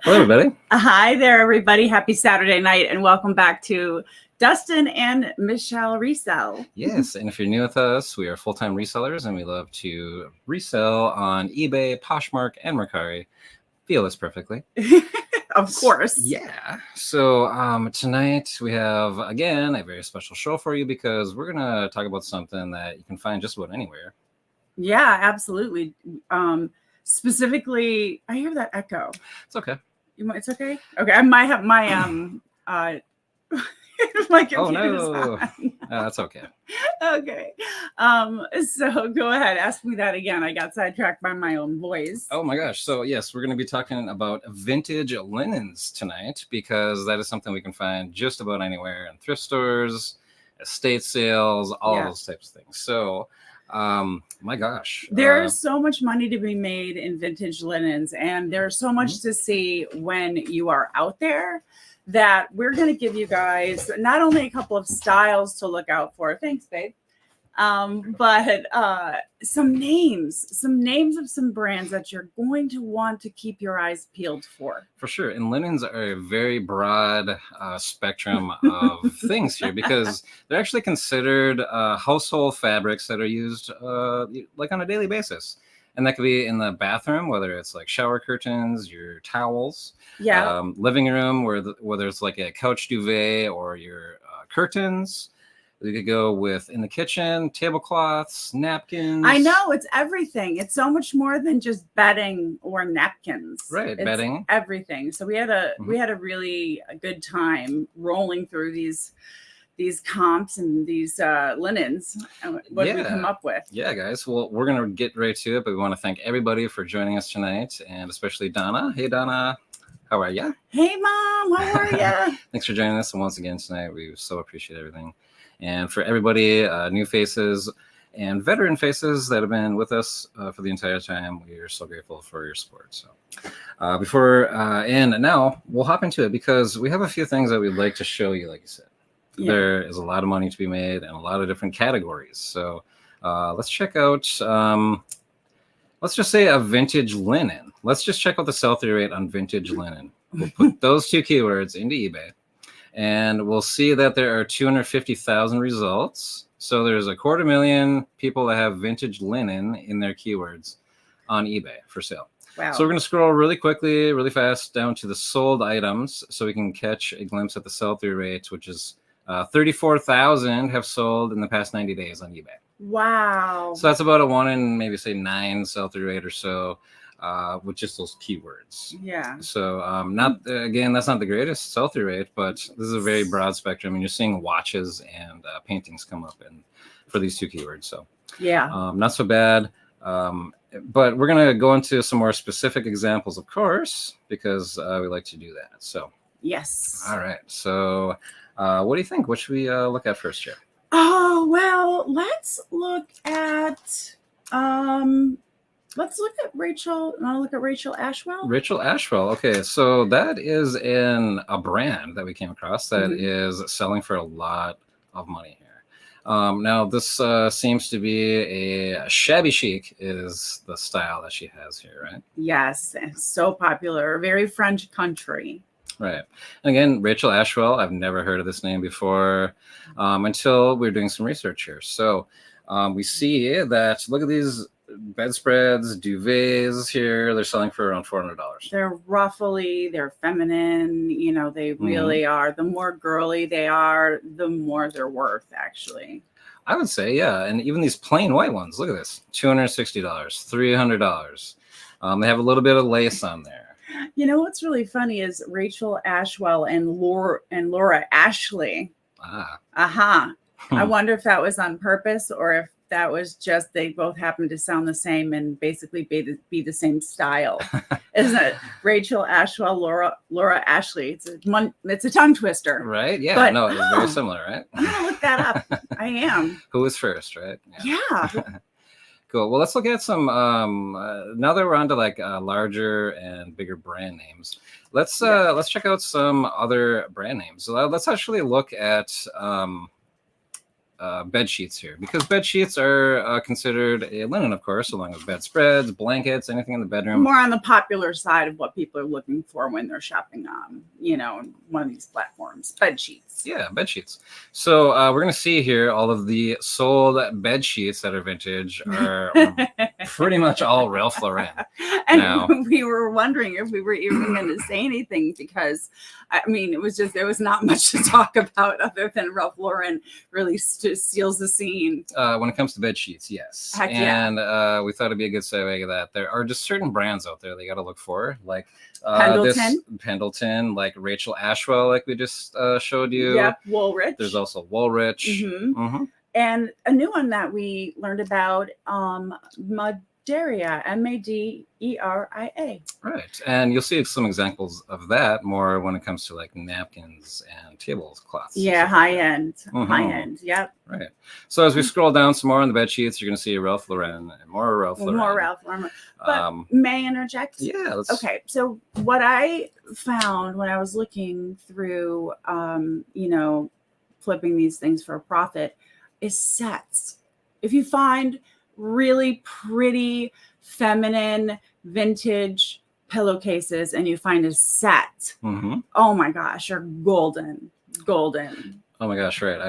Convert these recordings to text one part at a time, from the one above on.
Hello, everybody. Hi there, everybody. Happy Saturday night, and welcome back to Dustin and Michelle Resell. Yes, and if you're new with us, we are full-time resellers, and we love to resell on eBay, Poshmark, and Mercari. Feel this perfectly. Of course. Yeah. So tonight we have, again, a very special show for you because we're going to talk about something that you can find just about anywhere. Yeah, absolutely. Specifically, I hear that echo. It's okay. It's okay? Okay, I might have my my computer's no. on. That's okay. Okay. So go ahead, ask me that again. I got sidetracked by my own voice. Oh my gosh. So yes, we're going to be talking about vintage linens tonight because that is something we can find just about anywhere in thrift stores, estate sales, all those types of things. So my gosh, there's so much money to be made in vintage linens, and there's so much to see when you are out there that we're going to give you guys not only a couple of styles to look out for. Thanks, babe. But some names of some brands that you're going to want to keep your eyes peeled for. For sure. And linens are a very broad spectrum of things here because they're actually considered household fabrics that are used like on a daily basis. And that could be in the bathroom, whether it's like shower curtains, your towels, living room, whether it's like a couch duvet or your curtains. We could go with in the kitchen, tablecloths, napkins. I know, it's everything. It's so much more than just bedding or napkins. Right, it's bedding. Everything. So we had a really good time rolling through these comps and these linens. What did we come up with? Yeah, guys. Well, we're gonna get right to it, but we want to thank everybody for joining us tonight, and especially Donna. Hey, Donna. How are you? Hey, Mom. How are you? Thanks for joining us. And once again tonight, we so appreciate everything. And for everybody, new faces and veteran faces that have been with us for the entire time, we are so grateful for your support. So and now we'll hop into it because we have a few things that we'd like to show you, like you said. Yeah. There is a lot of money to be made and a lot of different categories. So let's check out, let's just say a vintage linen. Let's just check out the sell-through rate on vintage linen. We'll put those two keywords into eBay. And we'll see that there are 250,000 results. So there's 250,000 people that have vintage linen in their keywords on eBay for sale. Wow. So we're going to scroll really quickly, really fast down to the sold items so we can catch a glimpse at the sell-through rate, which is 34,000 have sold in the past 90 days on eBay. Wow. So that's about a 1 in maybe say 9 sell-through rate or so. With just those keywords. Yeah. So that's not the greatest sell-through rate, but this is a very broad spectrum, and you're seeing watches and paintings come up for these two keywords. So not so bad. But we're gonna go into some more specific examples, of course, because we like to do that. So yes. All right. So what do you think? What should we look at first here? Oh well, let's look at Let's look at Rachel. Want to look at Rachel Ashwell? Rachel Ashwell. Okay, so that is a brand that we came across that is selling for a lot of money here. Now, this seems to be a shabby chic is the style that she has here, right? Yes, it's so popular. Very French country. Right. And again, Rachel Ashwell, I've never heard of this name before until we were doing some research here. So we see that, look at these bedspreads, duvets here. They're selling for around $400. They're ruffly, they're feminine. You know, they really are. The more girly they are, the more they're worth, actually. I would say, yeah. And even these plain white ones, look at this, $260, $300. They have a little bit of lace on there. You know what's really funny is Rachel Ashwell and Laura Ashley. I wonder if that was on purpose or if that was just they both happen to sound the same and basically be the same style. Isn't it? Rachel Ashwell, Laura Ashley. It's a tongue twister. Right? Yeah. But, no, it's very similar, right? I'm going to look that up. I am. Who was first, right? Yeah. Cool. Well, let's look at some, now that we're on to like larger and bigger brand names, let's check out some other brand names. So let's actually look at bed sheets here, because bed sheets are considered a linen, of course, along with bedspreads, blankets, anything in the bedroom. More on the popular side of what people are looking for when they're shopping on, one of these platforms. Bed sheets. Yeah, bed sheets. So we're going to see here all of the sold bed sheets that are vintage are pretty much all Ralph Lauren. And now, we were wondering if we were even going to say anything, because there was not much to talk about other than Ralph Lauren really steals the scene. When it comes to bed sheets, yes. Heck and we thought it'd be a good segue to that. There are just certain brands out there that you got to look for, like Pendleton, like Rachel Ashwell, like we just showed you. Yep, Woolrich. There's also Woolrich. And a new one that we learned about, Madeira, Maderia. Right. And you'll see some examples of that more when it comes to like napkins and tablecloths. Yeah, high end. High end. Yep. Right. So as we scroll down some more on the bed sheets, you're going to see Ralph Lauren and more Ralph Lauren. More Ralph Lauren. But may I interject? Yeah. Okay. So what I found when I was looking through, flipping these things for a profit is sets. If you find really pretty, feminine, vintage pillowcases and you find a set, oh my gosh, you're golden. Oh my gosh, right.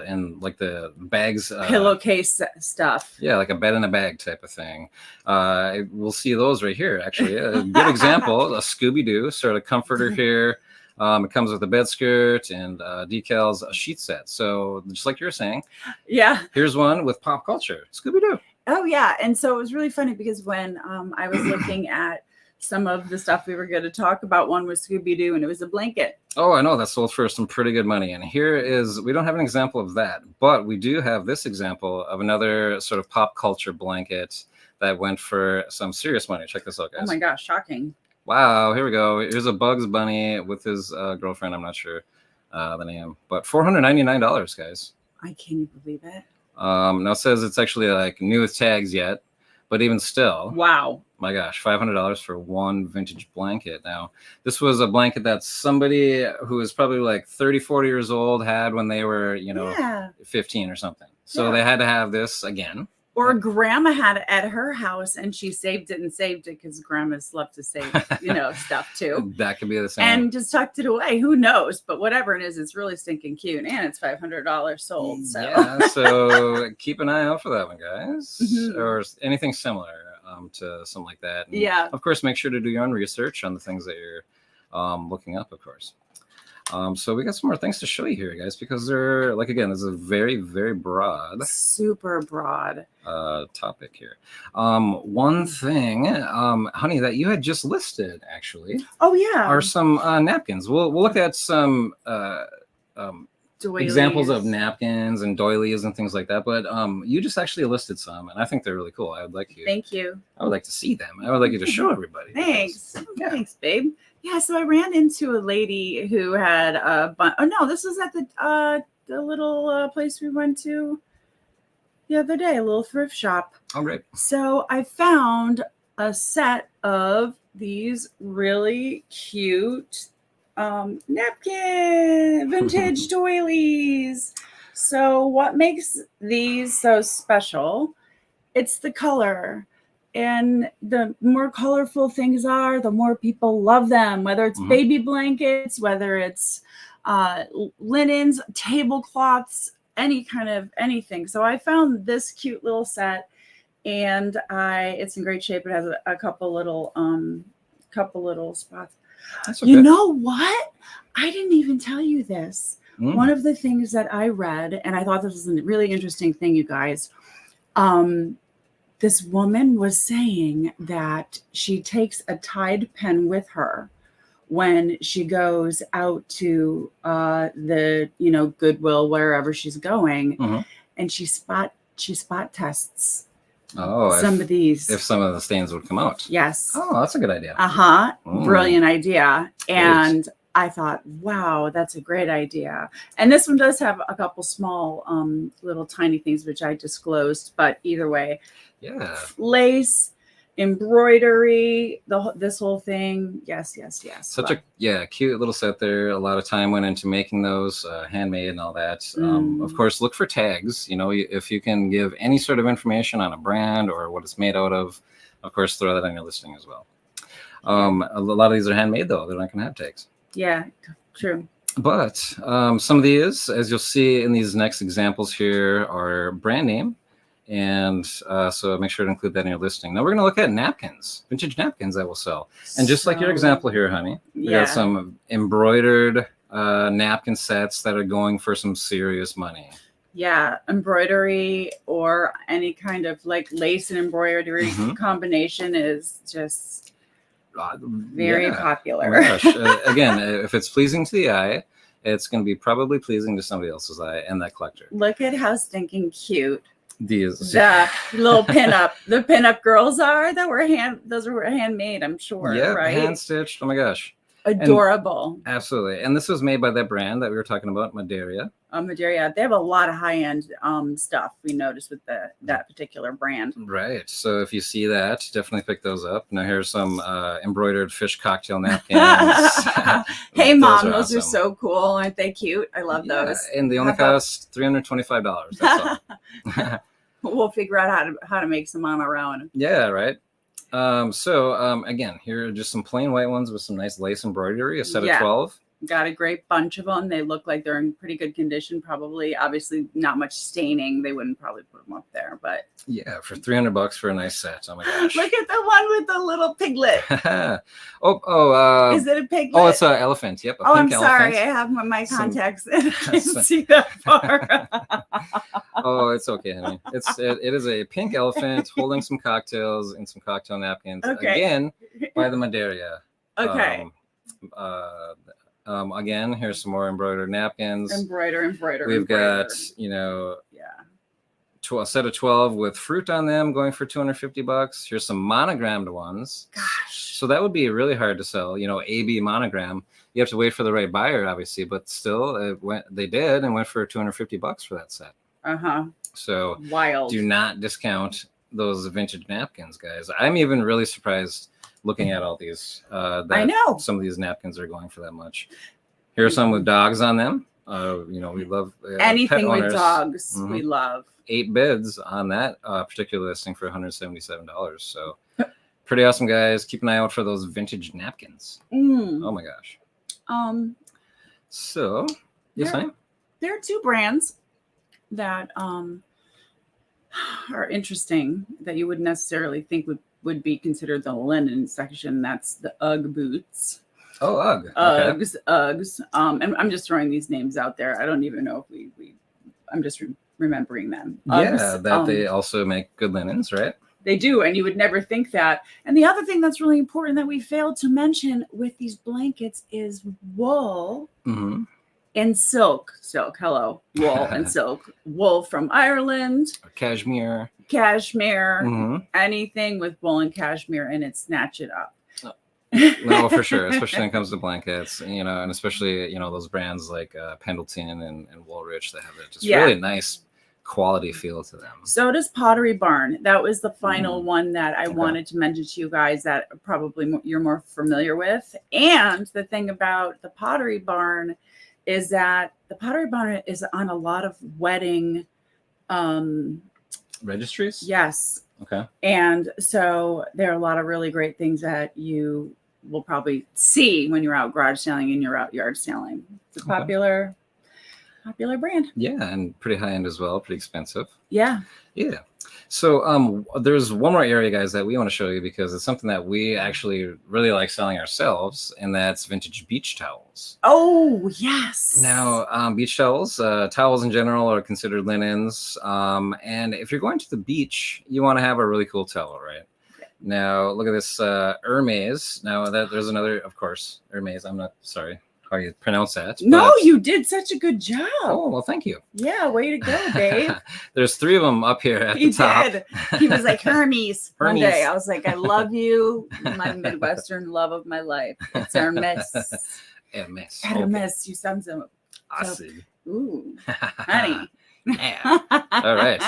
And like the bags. Pillowcase stuff. Yeah, like a bed in a bag type of thing. We'll see those right here, actually. A good example, a Scooby-Doo sort of comforter here. It comes with a bed skirt and decals, a sheet set. So just like you were saying, yeah, here's one with pop culture, Scooby-Doo. Oh yeah, and so it was really funny because when I was looking at some of the stuff we were going to talk about, one was Scooby-Doo, and it was a blanket. Oh, I know, that sold for some pretty good money. And here is, we don't have an example of that, but we do have this example of another sort of pop culture blanket that went for some serious money. Check this out, guys. Oh my gosh, shocking. Wow, here we go. Here's a Bugs Bunny with his girlfriend. I'm not sure the name, but $499, guys. I can't believe it. Now it says it's actually like new with tags yet, but even still. Wow. My gosh, $500 for one vintage blanket. Now, this was a blanket that somebody who is probably like 30, 40 years old had when they were, 15 or something. So they had to have this again. Or grandma had it at her house and she saved it because grandmas love to save, stuff too. That could be the same. And just tucked it away. Who knows? But whatever it is, it's really stinking cute. And it's $500 sold. So. Yeah, so keep an eye out for that one, guys. Or anything similar to something like that. And of course, make sure to do your own research on the things that you're looking up, of course. So we got some more things to show you here, guys, because they're like, again, this is a very, very broad, super broad topic here. One thing, honey, that you had just listed, actually. Oh yeah, are some napkins. We'll look at some examples of napkins and doilies and things like that. But you just actually listed some, and I think they're really cool. I would like you. Thank you. I would like to see them. I would like you to show everybody. Thanks. Thanks, babe. Yeah, so I ran into a lady who had a bunch. Oh no, this was at the little place we went to the other day, a little thrift shop. Oh, great. So I found a set of these really cute napkin vintage doilies. So what makes these so special? It's the color. And the more colorful things are, the more people love them, whether it's baby blankets, whether it's linens, tablecloths, any kind of anything. So I found this cute little set, and it's in great shape. It has a couple little spots. That's okay. You know what? I didn't even tell you this. One of the things that I read, and I thought this was a really interesting thing, you guys. This woman was saying that she takes a Tide pen with her when she goes out to the Goodwill, wherever she's going, and she spot tests. Some of these. If some of the stains would come out. Yes. Oh, that's a good idea. Brilliant idea. And I thought, wow, that's a great idea. And this one does have a couple small little tiny things, which I disclosed, but either way, lace, embroidery, this whole thing. Yes. Such a cute little set there. A lot of time went into making those, handmade and all that. Of course, look for tags. You know, if you can give any sort of information on a brand or what it's made out of course, throw that on your listing as well. A lot of these are handmade though. They're not going to have tags. Yeah, true. But some of these, as you'll see in these next examples here, are brand name. And so make sure to include that in your listing. Now we're going to look at napkins, vintage napkins that will sell. And just like your example here, honey, we got some embroidered napkin sets that are going for some serious money. Yeah, embroidery or any kind of like lace and embroidery combination is just very popular. Oh my gosh. Again, if it's pleasing to the eye, it's going to be probably pleasing to somebody else's eye and that collector. Look at how stinking cute these the little the pinup girls are those were handmade, I'm sure. Yeah, right? Hand stitched. Oh my gosh. Adorable. And absolutely. And this was made by that brand that we were talking about, Madeira. Madeira. They have a lot of high-end stuff, we noticed with that particular brand. Right. So if you see that, definitely pick those up. Now here's some embroidered fish cocktail napkins. Hey, Mom, those are so cool. Aren't they cute? I love those. And they only cost $325. That's all. We'll figure out how to make some on our own. Yeah, right. Again, here are just some plain white ones with some nice lace embroidery, a set of 12. Got a great bunch of them. They look like they're in pretty good condition. Probably, obviously, not much staining. They wouldn't probably put them up there, but yeah, for $300 for a nice set. Oh my gosh! Look at the one with the little piglet. Is it a piglet? Oh, it's an elephant. Yep. I'm sorry. I have my contacts in. I can't see that far. Oh, it's okay, honey. It is a pink elephant holding some cocktails and some cocktail napkins. Okay. Again, by the Madeira. Okay. Again, here's some more embroidered napkins. Embroider. We've got, a set of 12 with fruit on them going for $250. Here's some monogrammed ones. Gosh. So that would be really hard to sell, AB monogram. You have to wait for the right buyer, obviously, but still they did and went for $250 for that set. So wild. Do not discount those vintage napkins, guys. I'm even really surprised looking at all these. I know some of these napkins are going for that much. Here are some with dogs on them. We love anything with dogs. We love 8 bids on that particular listing for $177. So pretty awesome, guys. Keep an eye out for those vintage napkins. Oh my gosh. So yes, there are 2 brands that are interesting that you wouldn't necessarily think would be considered the linen section. That's the UGG boots. Oh, UGG. Uggs. And I'm just throwing these names out there. I don't even know if I'm just remembering them. Uggs, they also make good linens, right? They do, and you would never think that. And the other thing that's really important that we failed to mention with these blankets is wool and silk. Wool and silk. Wool from Ireland. Cashmere. Anything with wool and cashmere in it, snatch it up. No, for sure, especially when it comes to blankets, and especially those brands like Pendleton and Woolrich that have just really nice quality feel to them. So does Pottery Barn. That was the final one that I wanted to mention to you guys that probably you're more familiar with. And the thing about the Pottery Barn is that the Pottery Barn is on a lot of wedding registries. Yes. Okay. And so there are a lot of really great things that you will probably see when you're out garage selling and you're out yard selling. It's a popular brand. Yeah, and pretty high end as well, pretty expensive. Yeah. So there's one more area, guys, that we want to show you because it's something that we actually really like selling ourselves, and that's vintage beach towels. Oh, yes. Now, beach towels, towels in general are considered linens. And if you're going to the beach, you want to have a really cool towel, right? Now, look at this Hermes. Now, there's another, of course, Hermes. I'm not sorry how you pronounce that. No, you did such a good job. Oh, well, thank you. Yeah, way to go, Dave. There's 3 of them up here at the top. He was like, Hermes. One day I was like, I love you, my Midwestern love of my life. It's Hermes. Hermes. Hermes. You sound so awesome. Ooh, honey. Yeah. All right.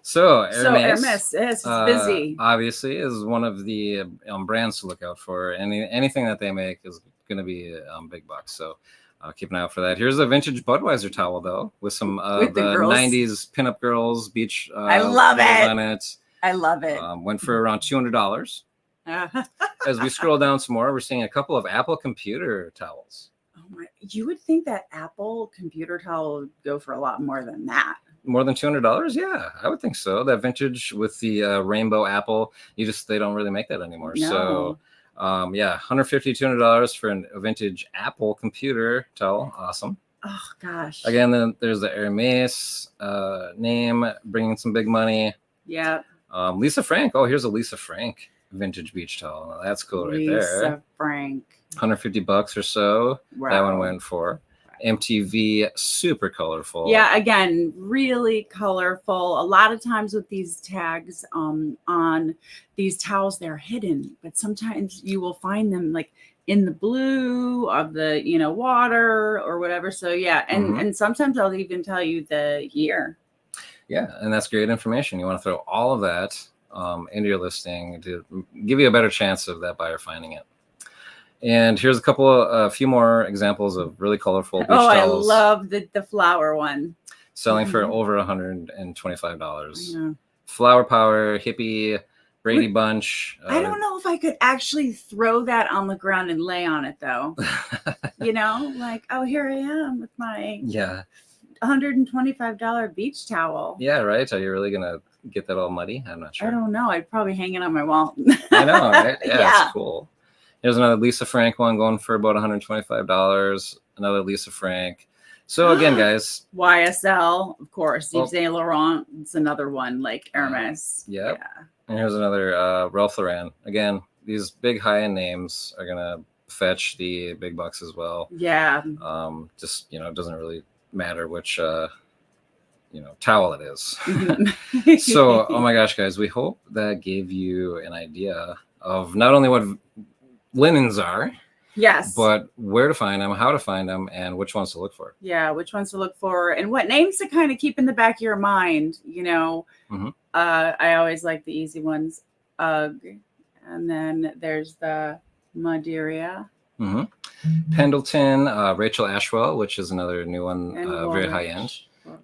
So Hermes is busy. obviously is one of the brands to look out for. Anything that they make is going to be big bucks. So keep an eye out for that. Here's a vintage Budweiser towel though, with some With the girls. 90s pinup girls beach. I love it. On it. I love it. Went for around $200. As we scroll down some more, we're seeing a couple of Apple computer towels. Oh my! You would think that Apple computer towel would go for a lot more than that. More than $200? Yeah, I would think so. That vintage with the rainbow apple, they don't really make that anymore. No. So yeah, $150, $200 for a vintage Apple computer towel. Awesome. Oh gosh. Again, then there's the Hermes name bringing some big money. Yeah. Lisa Frank. Oh, here's a Lisa Frank vintage beach towel. Now, that's cool right there. Lisa Frank. $150 or so. Wow. That one went for. MTV, super colorful. Yeah, again, really colorful. A lot of times with these tags on these towels, they're hidden, but sometimes you will find them like in the blue of the water or whatever. So yeah, and sometimes I'll even tell you the year. Yeah, and that's great information. You want to throw all of that into your listing to give you a better chance of that buyer finding it. And here's a few more examples of really colorful beach towels. I love the flower one. Selling for over $125. Flower Power, Hippie, Brady Bunch. I don't know if I could actually throw that on the ground and lay on it though. Like, oh, here I am with my $125 beach towel. Yeah, right. Are you really gonna get that all muddy? I'm not sure. I don't know. I'd probably hang it on my wall. I know, right? Yeah, it's cool. Here's another Lisa Frank one going for about $125. Another Lisa Frank. So again, guys, YSL, of course. Yves Saint Laurent. It's another one like Hermes. Yeah. And here's another Ralph Lauren. Again, these big high-end names are gonna fetch the big bucks as well. Yeah. Just it doesn't really matter which towel it is. So, oh my gosh, guys, we hope that gave you an idea of not only what linens are, yes, but where to find them, how to find them, and which ones to look for. Yeah, which ones to look for, and what names to kind of keep in the back of your mind. I always like the easy ones, UGG, and then there's the Madeira. Pendleton, Rachel Ashwell, which is another new one, very high end.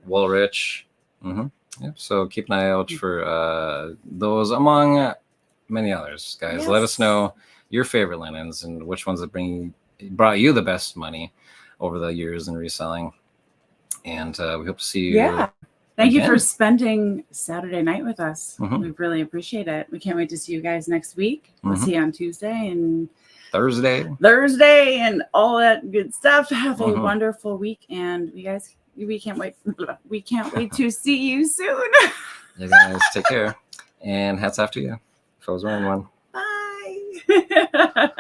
Woolrich. Yep. So keep an eye out for those among many others, guys. Yes. Let us know your favorite linens and which ones that brought you the best money over the years in reselling. And we hope to see you. Yeah. Thank you for spending Saturday night with us. We really appreciate it. We can't wait to see you guys next week. We'll see you on Tuesday and Thursday and all that good stuff. Have a wonderful week, and we can't wait. We can't wait to see you soon. You guys take care, and hats off to you. If I was wearing one. Bye.